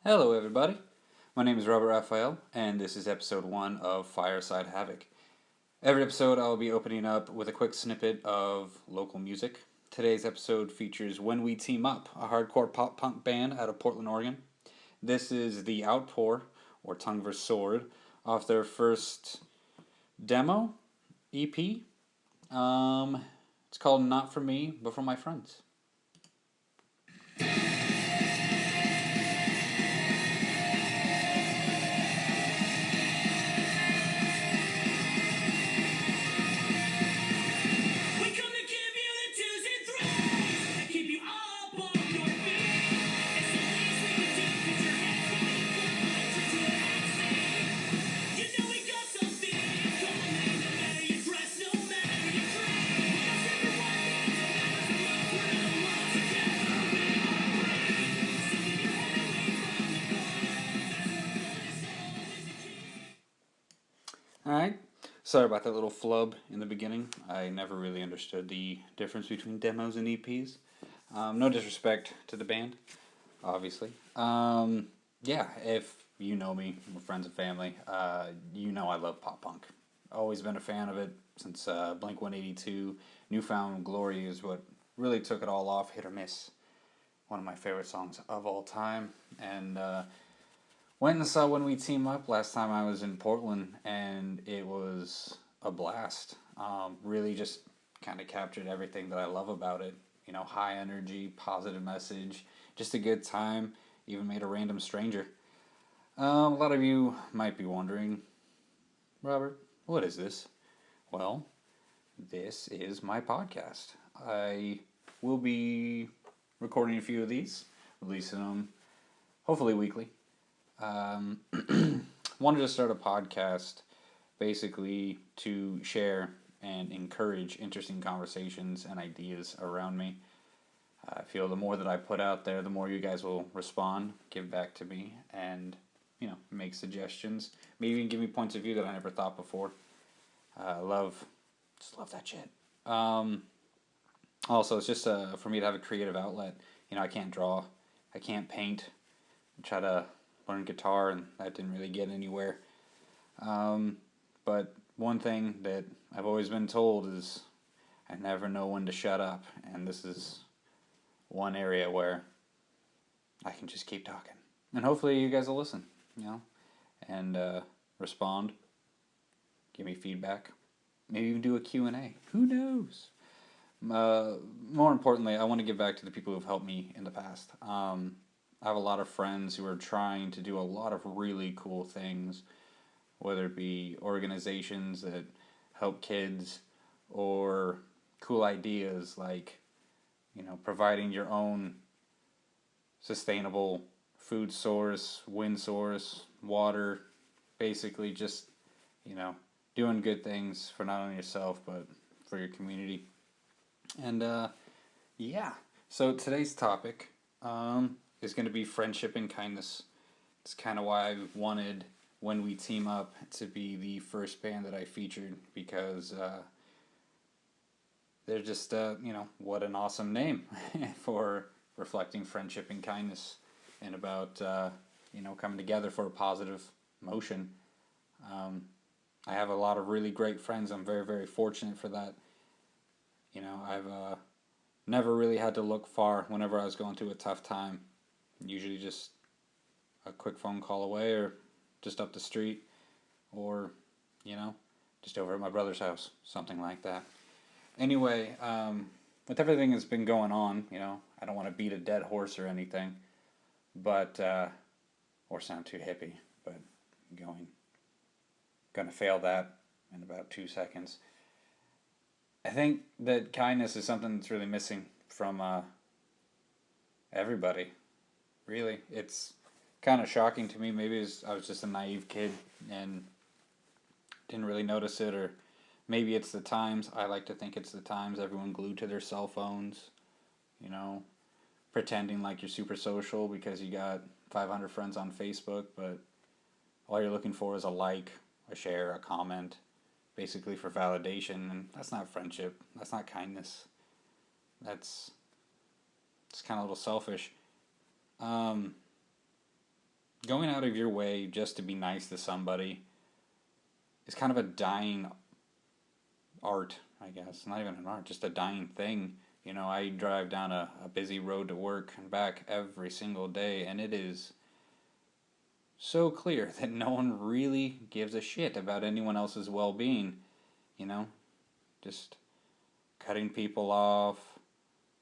Hello, everybody. My name is Robert Raphael, and this is episode 1 of Fireside Havoc. Every episode, I'll be opening up with a quick snippet of local music. Today's episode features When We Team Up, a hardcore pop punk band out of Portland, Oregon. This is the Outpour, or Tongue vs. Sword, off their first demo, EP. It's called Not For Me, But For My Friends. Alright, sorry about that little flub in the beginning. I never really understood the difference between demos and EPs. No disrespect to the band, obviously. Yeah, if you know me, we're friends and family, you know I love pop punk. Always been a fan of it since Blink 182. Newfound Glory is what really took it all off, hit or miss. One of my favorite songs of all time. And went and saw When We Team Up last time I was in Portland, and it was a blast. Really just kind of captured everything that I love about it. You know, high energy, positive message, just a good time. Even made a random stranger. A lot of you might be wondering, Robert, what is this? Well, this is my podcast. I will be recording a few of these, releasing them hopefully weekly. Wanted to start a podcast basically to share and encourage interesting conversations and ideas around me. I feel the more that I put out there, the more you guys will respond, give back to me, and make suggestions. Maybe even give me points of view that I never thought before. Just love that shit. Also, it's just for me to have a creative outlet. I can't draw, I can't paint. I try to learn guitar, and that didn't really get anywhere. But one thing that I've always been told is I never know when to shut up, and this is one area where I can just keep talking. And hopefully you guys will listen, and respond, give me feedback, maybe even do a Q&A. Who knows? More importantly, I want to give back to the people who've helped me in the past. I have a lot of friends who are trying to do a lot of really cool things, whether it be organizations that help kids or cool ideas like, providing your own sustainable food source, wind source, water, basically just, doing good things for not only yourself but for your community. And yeah, so today's topic is going to be friendship and kindness. It's kind of why I wanted When We Team Up to be the first band that I featured, because they're just, what an awesome name for reflecting friendship and kindness and about, coming together for a positive motion. I have a lot of really great friends. I'm very, very fortunate for that. I've never really had to look far whenever I was going through a tough time. Usually just a quick phone call away, or just up the street, or, just over at my brother's house, something like that. Anyway, with everything that's been going on, I don't want to beat a dead horse or anything, but, or sound too hippie, but gonna fail that in about 2 seconds. I think that kindness is something that's really missing from everybody. Really, it's kind of shocking to me. Maybe I was just a naive kid and didn't really notice it, or maybe it's the times. I like to think it's the times. Everyone glued to their cell phones, pretending like you're super social because you got 500 friends on Facebook, but all you're looking for is a like, a share, a comment, basically for validation, and that's not friendship. That's not kindness. It's kind of a little selfish. going out of your way just to be nice to somebody is kind of a dying art, I guess. Not even an art, just a dying thing. You know, I drive down a busy road to work and back every single day, and it is so clear that no one really gives a shit about anyone else's well being. You know, just cutting people off,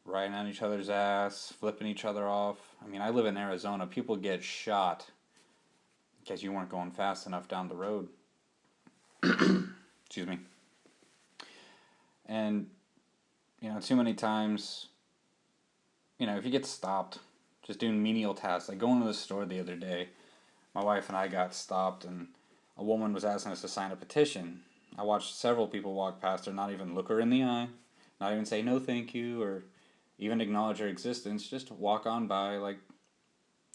riding on each other's ass, flipping each other off. I mean, I live in Arizona. People get shot because you weren't going fast enough down the road. Excuse me. And, you know, too many times, you know, if you get stopped just doing menial tasks, like going to the store the other day, my wife and I got stopped and a woman was asking us to sign a petition. I watched several people walk past her, not even look her in the eye, not even say no thank you or even acknowledge her existence, just walk on by like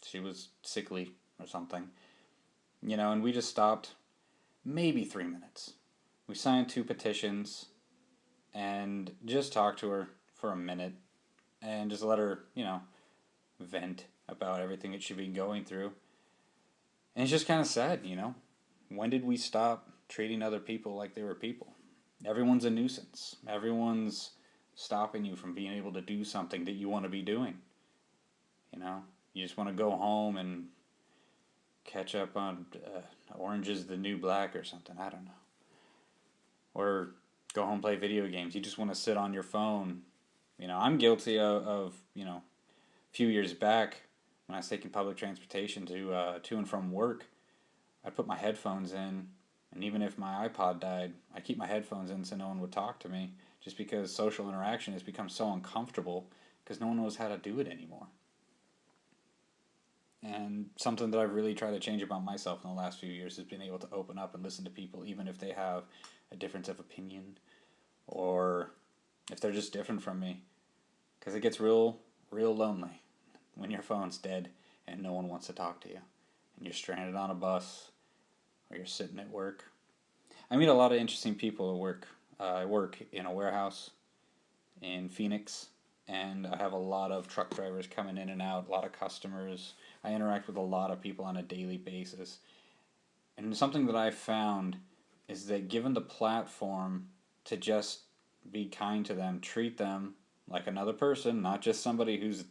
she was sickly or something. You know, and we just stopped maybe 3 minutes. We signed 2 petitions and just talked to her for a minute and just let her, you know, vent about everything that she'd been going through. And it's just kind of sad, you know. When did we stop treating other people like they were people? Everyone's a nuisance. Everyone's stopping you from being able to do something that you want to be doing. You know, you just want to go home and catch up on Orange is the New Black or something. I don't know. Or go home, play video games. You just want to sit on your phone. You know, I'm guilty of you know, a few years back when I was taking public transportation to and from work, I put my headphones in, and even if my iPod died, I keep my headphones in so no one would talk to me, just because social interaction has become so uncomfortable because no one knows how to do it anymore. And something that I've really tried to change about myself in the last few years is being able to open up and listen to people, even if they have a difference of opinion or if they're just different from me. Because it gets real lonely when your phone's dead and no one wants to talk to you. And you're stranded on a bus or you're sitting at work. I meet a lot of interesting people at work. I work in a warehouse in Phoenix, and I have a lot of truck drivers coming in and out, a lot of customers. I interact with a lot of people on a daily basis. And something that I've found is that given the platform to just be kind to them, treat them like another person, not just somebody who's,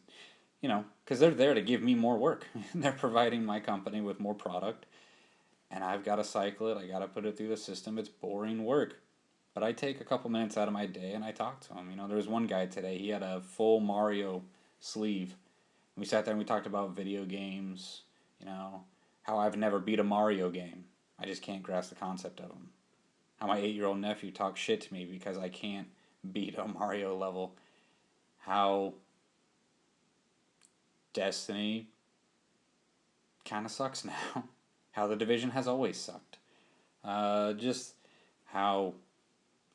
you know, because they're there to give me more work. They're providing my company with more product, and I've got to cycle it. I got to put it through the system. It's boring work. But I take a couple minutes out of my day and I talk to him. You know, there was one guy today, he had a full Mario sleeve. We sat there and we talked about video games, you know, how I've never beat a Mario game. I just can't grasp the concept of them. How my 8-year-old nephew talks shit to me because I can't beat a Mario level. How Destiny kind of sucks now. How The Division has always sucked. Just how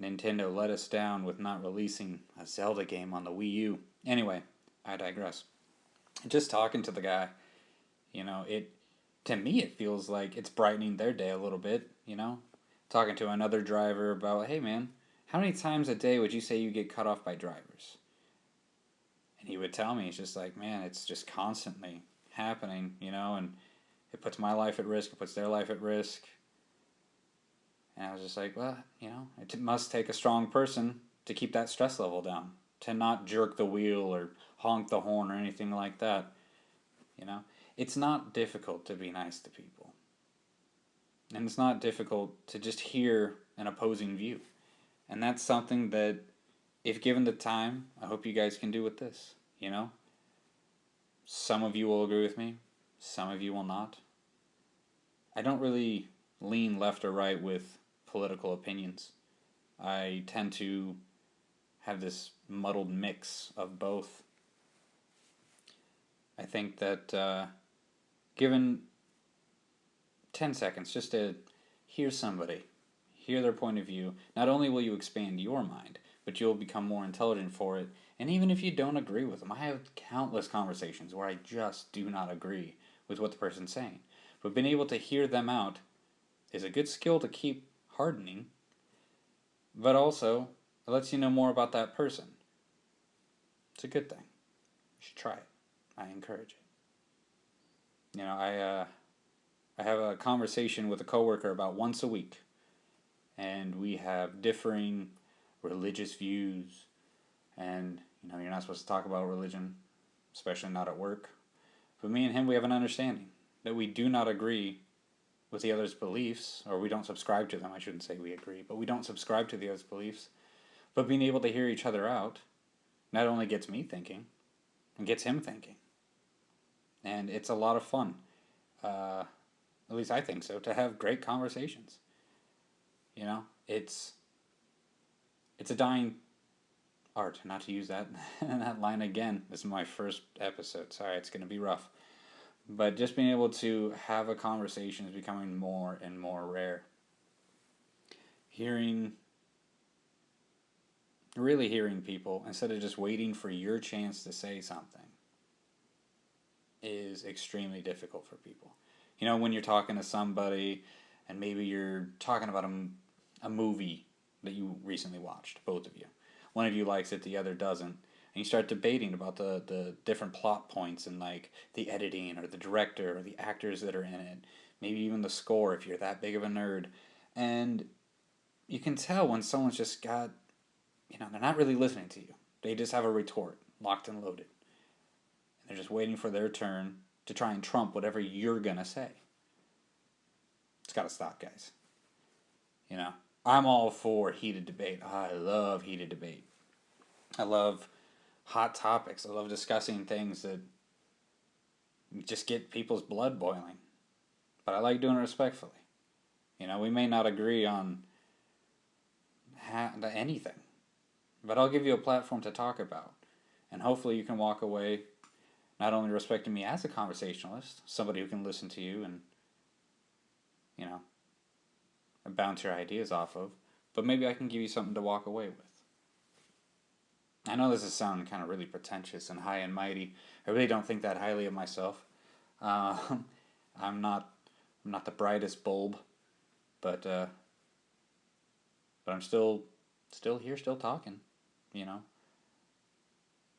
Nintendo let us down with not releasing a Zelda game on the Wii U. Anyway, I digress. Just talking to the guy, you know, to me it feels like it's brightening their day a little bit, you know? Talking to another driver about, hey man, how many times a day would you say you get cut off by drivers? And he would tell me, it's just like, man, it's just constantly happening, you know, and it puts my life at risk, it puts their life at risk. And I was just like, well, you know, it must take a strong person to keep that stress level down, to not jerk the wheel or honk the horn or anything like that. You know, it's not difficult to be nice to people. And it's not difficult to just hear an opposing view. And that's something that, if given the time, I hope you guys can do with this, you know? Some of you will agree with me, some of you will not. I don't really lean left or right with political opinions. I tend to have this muddled mix of both. I think that given 10 seconds just to hear somebody, hear their point of view, not only will you expand your mind, but you'll become more intelligent for it. And even if you don't agree with them, I have countless conversations where I just do not agree with what the person's saying. But being able to hear them out is a good skill to keep hardening, but also it lets you know more about that person. It's a good thing. You should try it. I encourage it. You know, I have a conversation with a coworker about once a week, and we have differing religious views. And you're not supposed to talk about religion, especially not at work. But me and him, we have an understanding that we do not agree with the other's beliefs, or we don't subscribe to them. I shouldn't say we agree, but we don't subscribe to the other's beliefs. But being able to hear each other out not only gets me thinking, it gets him thinking. And it's a lot of fun. At least I think so, to have great conversations. It's a dying art, not to use that that line again. This is my first episode. Sorry, it's going to be rough. But just being able to have a conversation is becoming more and more rare. Really hearing people instead of just waiting for your chance to say something is extremely difficult for people. When you're talking to somebody and maybe you're talking about a movie that you recently watched, both of you. One of you likes it, the other doesn't. And you start debating about the different plot points and like the editing or the director or the actors that are in it. Maybe even the score if you're that big of a nerd. And you can tell when someone's just got, they're not really listening to you. They just have a retort locked and loaded. And they're just waiting for their turn to try and trump whatever you're going to say. It's got to stop, guys. I'm all for heated debate. I love heated debate. I love hot topics. I love discussing things that just get people's blood boiling. But I like doing it respectfully. We may not agree on anything, but I'll give you a platform to talk about. And hopefully you can walk away not only respecting me as a conversationalist, somebody who can listen to you and, bounce your ideas off of, but maybe I can give you something to walk away with. I know this is sounding kind of really pretentious and high and mighty. I really don't think that highly of myself. I'm not the brightest bulb, but I'm still here, still talking. The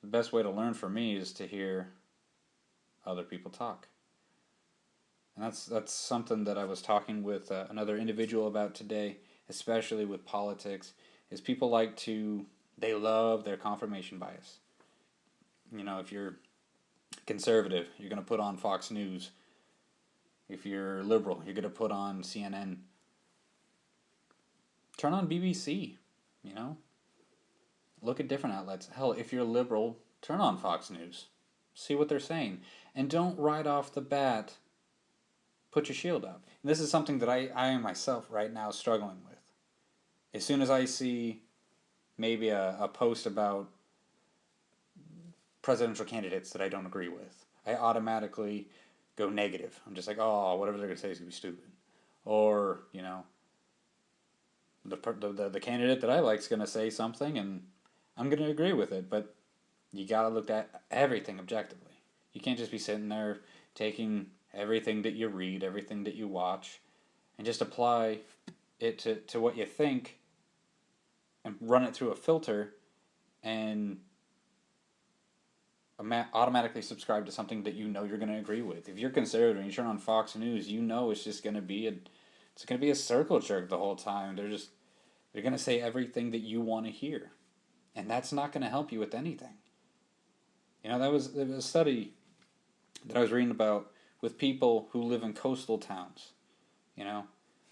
best way to learn for me is to hear other people talk. And that's something that I was talking with another individual about today, especially with politics, is people they love their confirmation bias. If you're conservative, you're going to put on Fox News. If you're liberal, you're going to put on CNN. Turn on BBC, Look at different outlets. Hell, if you're liberal, turn on Fox News. See what they're saying. And don't right off the bat put your shield up. And this is something that I am myself right now struggling with. As soon as I see maybe a post about presidential candidates that I don't agree with, I automatically go negative. I'm just like, oh, whatever they're going to say is going to be stupid. Or, the candidate that I like is going to say something and I'm going to agree with it. But you got to look at everything objectively. You can't just be sitting there taking everything that you read, everything that you watch, and just apply it to what you think and run it through a filter and automatically subscribe to something that you're going to agree with. If you're conservative and you turn on Fox News, it's just going to be a circle jerk the whole time. They're going to say everything that you want to hear. And that's not going to help you with anything. There was a study that I was reading about with people who live in coastal towns,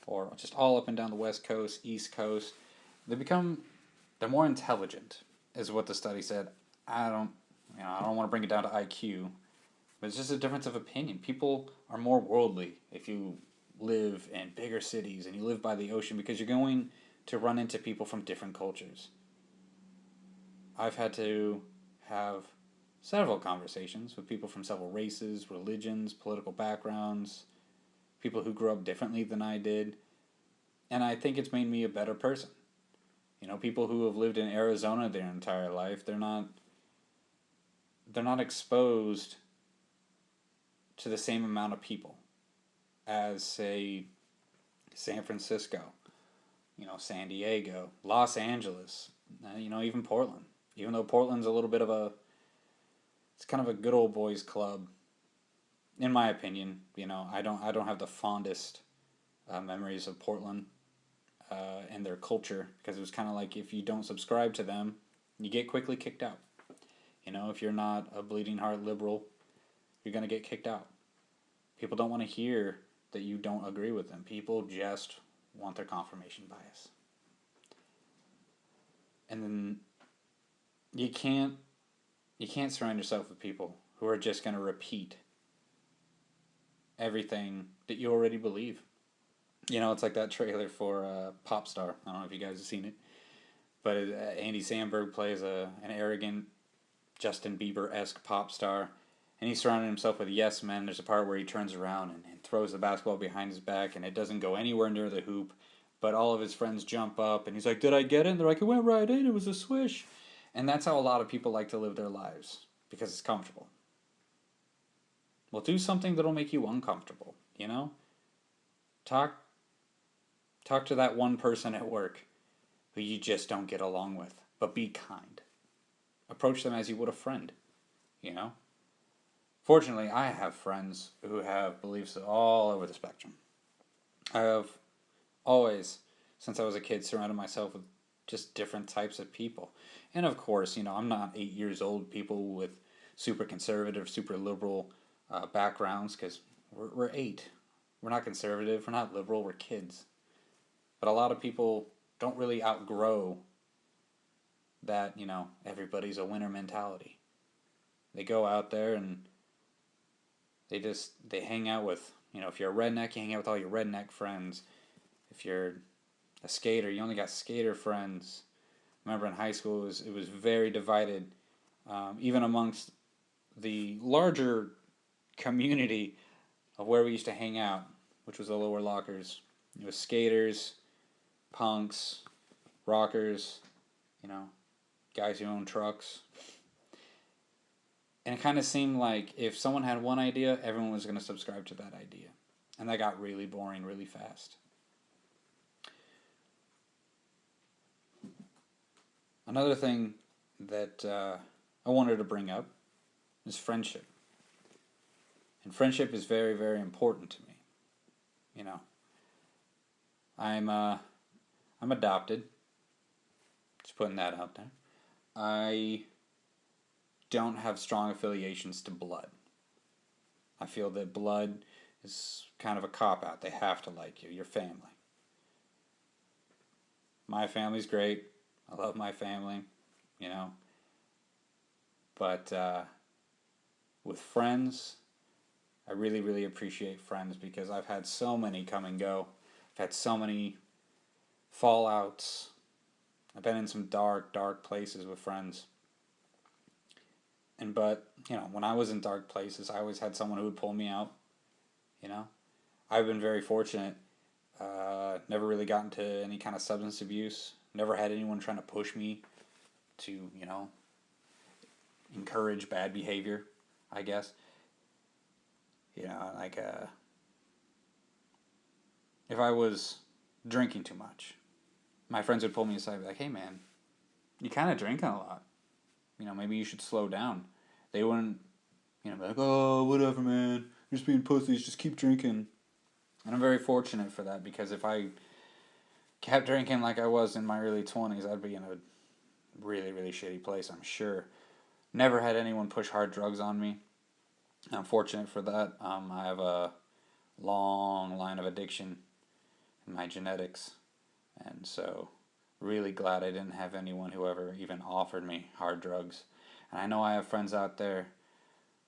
or just all up and down the West Coast, East Coast. They're more intelligent, is what the study said. I don't want to bring it down to IQ, but it's just a difference of opinion. People are more worldly if you live in bigger cities and you live by the ocean because you're going to run into people from different cultures. I've had to have several conversations with people from several races, religions, political backgrounds, people who grew up differently than I did, and I think it's made me a better person. People who have lived in Arizona their entire life, they're not exposed to the same amount of people as, say, San Francisco, San Diego, Los Angeles, even Portland. Even though Portland's a little bit of it's kind of a good old boys club. in my opinion, I don't have the fondest memories of Portland and their culture, because it was kind of like, if you don't subscribe to them, you get quickly kicked out. If you're not a bleeding heart liberal, you're gonna get kicked out. People don't want to hear that you don't agree with them. People just want their confirmation bias. And then you can't you can't surround yourself with people who are just going to repeat everything that you already believe. It's like that trailer for Pop Star. I don't know if you guys have seen it, but Andy Samberg plays an arrogant Justin Bieber-esque pop star, and he's surrounded himself with yes men. There's a part where he turns around and throws the basketball behind his back, and it doesn't go anywhere near the hoop, but all of his friends jump up, and he's like, "Did I get it?" And they're like, "It went right in. It was a swish." And that's how a lot of people like to live their lives, because it's comfortable. Well, do something that'll make you uncomfortable. Talk talk to that one person at work who you just don't get along with, but be kind. Approach them as you would a friend, you know? Fortunately, I have friends who have beliefs all over the spectrum. I have always, since I was a kid, surrounded myself with just different types of people. And of course, I'm not 8 years old. People with super conservative, super liberal backgrounds, because we're eight. We're not conservative, we're not liberal, we're kids. But a lot of people don't really outgrow that, everybody's a winner mentality. They go out there and they hang out with, if you're a redneck, you hang out with all your redneck friends. If you're a skater, you only got skater friends. I remember in high school, it was very divided, even amongst the larger community of where we used to hang out, which was the lower lockers. It was skaters, punks, rockers, you know, guys who own trucks. And it kind of seemed like if someone had one idea, everyone was going to subscribe to that idea. And that got really boring really fast. Another thing that I wanted to bring up is friendship. And friendship is very, very important to me. You know, I'm adopted. Just putting that out there. I don't have strong affiliations to blood. I feel that blood is kind of a cop out. They have to like you, your family. My family's great. I love my family, you know. But with friends, I really, really appreciate friends, because I've had so many come and go. I've had so many fallouts. I've been in some dark, dark places with friends. But when I was in dark places, I always had someone who would pull me out. You know, I've been very fortunate. Never really got into any kind of substance abuse. Never had anyone trying to push me to, encourage bad behavior, I guess. Like if I was drinking too much, my friends would pull me aside and be like, "Hey man, you kind of drinking a lot. Maybe you should slow down." They wouldn't, be like, "Oh, whatever, man. You're just being pussies. Just keep drinking." And I'm very fortunate for that, because if I kept drinking like I was in my early 20s, I'd be in a really, really shitty place, I'm sure. Never had anyone push hard drugs on me. I'm fortunate for that. I have a long line of addiction in my genetics, and so really glad I didn't have anyone who ever even offered me hard drugs. And I know I have friends out there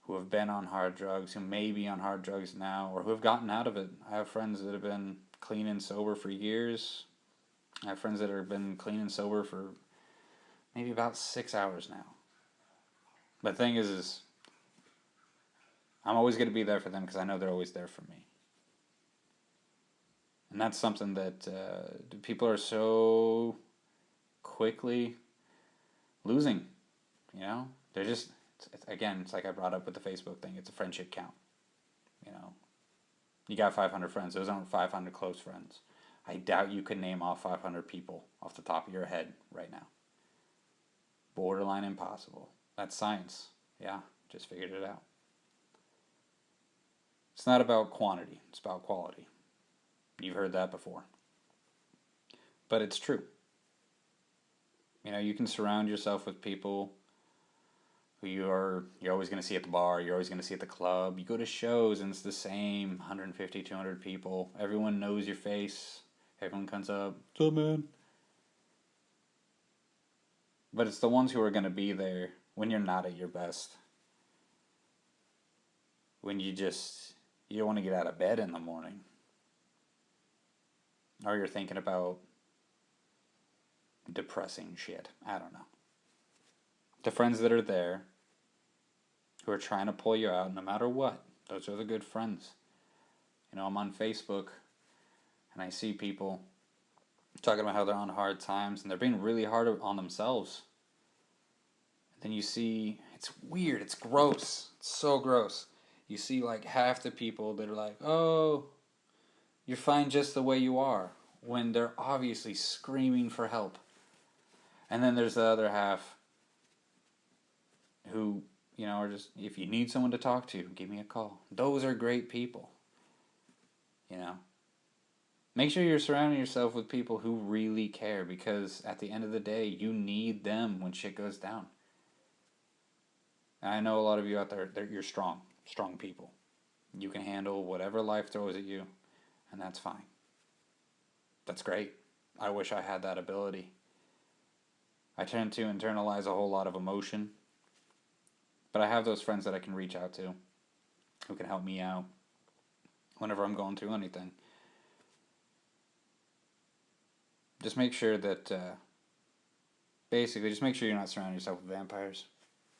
who have been on hard drugs, who may be on hard drugs now, or who have gotten out of it. I have friends that have been clean and sober for years. I have friends that have been clean and sober for maybe about 6 hours now. But the thing is I'm always going to be there for them, because I know they're always there for me. And that's something that people are so quickly losing. They're just, again, it's like I brought up with the Facebook thing. It's a friendship count. You got 500 friends. Those aren't 500 close friends. I doubt you could name all 500 people off the top of your head right now. Borderline impossible. That's science. Yeah, just figured it out. It's not about quantity, it's about quality. You've heard that before. But it's true. You know, you can surround yourself with people who you're always going to see at the bar, you're always going to see at the club. You go to shows and it's the same 150, 200 people. Everyone knows your face. Everyone comes up, "What's up, man?" But it's the ones who are going to be there when you're not at your best. When you don't want to get out of bed in the morning. Or you're thinking about depressing shit. I don't know. The friends that are there, who are trying to pull you out no matter what, those are the good friends. You know, I'm on Facebook and I see people talking about how they're on hard times and they're being really hard on themselves. And then you see, it's weird, it's gross, it's so gross. You see like half the people that are like, "Oh, you're fine just the way you are," when they're obviously screaming for help. And then there's the other half who, you know, are just, "If you need someone to talk to, give me a call." Those are great people. You know? Make sure you're surrounding yourself with people who really care, because at the end of the day, you need them when shit goes down. And I know a lot of you out there, you're strong people. You can handle whatever life throws at you, and that's fine. That's great. I wish I had that ability. I tend to internalize a whole lot of emotion, but I have those friends that I can reach out to, who can help me out whenever I'm going through anything. Just make sure that, basically, just make sure you're not surrounding yourself with vampires.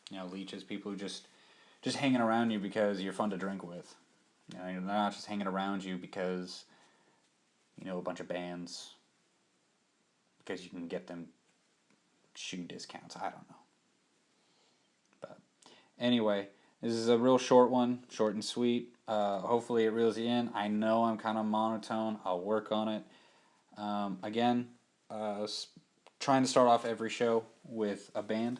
You know, leeches, people who just hanging around you because you're fun to drink with. You know, they're not just hanging around you because, you know, a bunch of bands, because you can get them shoe discounts. I don't know. But anyway, this is a real short one, short and sweet. Hopefully it reels you in. I know I'm kind of monotone. I'll work on it. Again, trying to start off every show with a band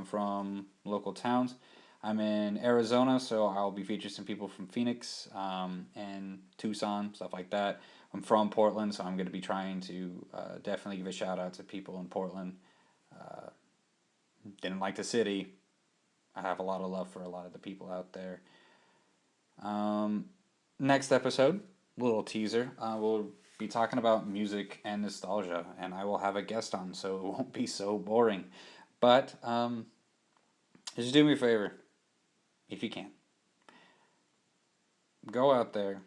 from local towns. I'm in Arizona, so I'll be featuring some people from Phoenix and Tucson, stuff like that. I'm from Portland, so I'm going to be trying to definitely give a shout out to people in Portland. Didn't like the city. I have a lot of love for a lot of the people out there. Next episode, little teaser, we'll be talking about music and nostalgia, and I will have a guest on, so it won't be so boring. But just do me a favor, if you can. Go out there,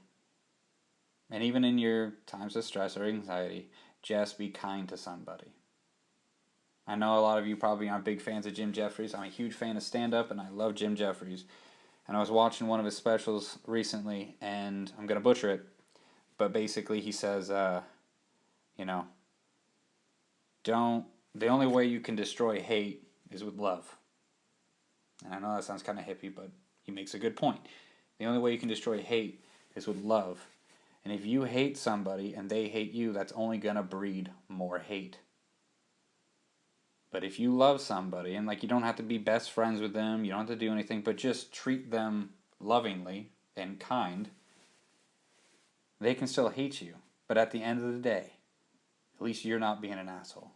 and even in your times of stress or anxiety, just be kind to somebody. I know a lot of you probably aren't big fans of Jim Jeffries. I'm a huge fan of stand-up, and I love Jim Jeffries. And I was watching one of his specials recently, and I'm going to butcher it, but basically he says, you know, the only way you can destroy hate is with love. And I know that sounds kind of hippie, but he makes a good point. The only way you can destroy hate is with love. And if you hate somebody and they hate you, that's only going to breed more hate. But if you love somebody, and like, you don't have to be best friends with them, you don't have to do anything, but just treat them lovingly and kind, they can still hate you. But at the end of the day, at least you're not being an asshole.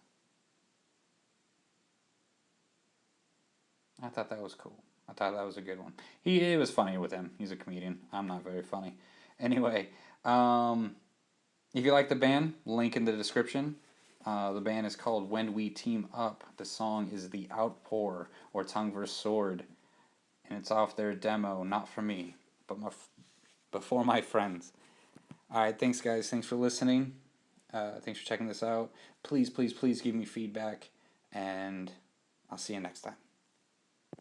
I thought that was cool. I thought that was a good one. It was funny with him. He's a comedian. I'm not very funny. Anyway, if you like the band, link in the description. The band is called When We Team Up. The song is The Outpour, or Tongue vs. Sword. And it's off their demo, not for me, but for my friends. Alright, thanks guys. Thanks for listening. Thanks for checking this out. Please, please, please give me feedback. And I'll see you next time.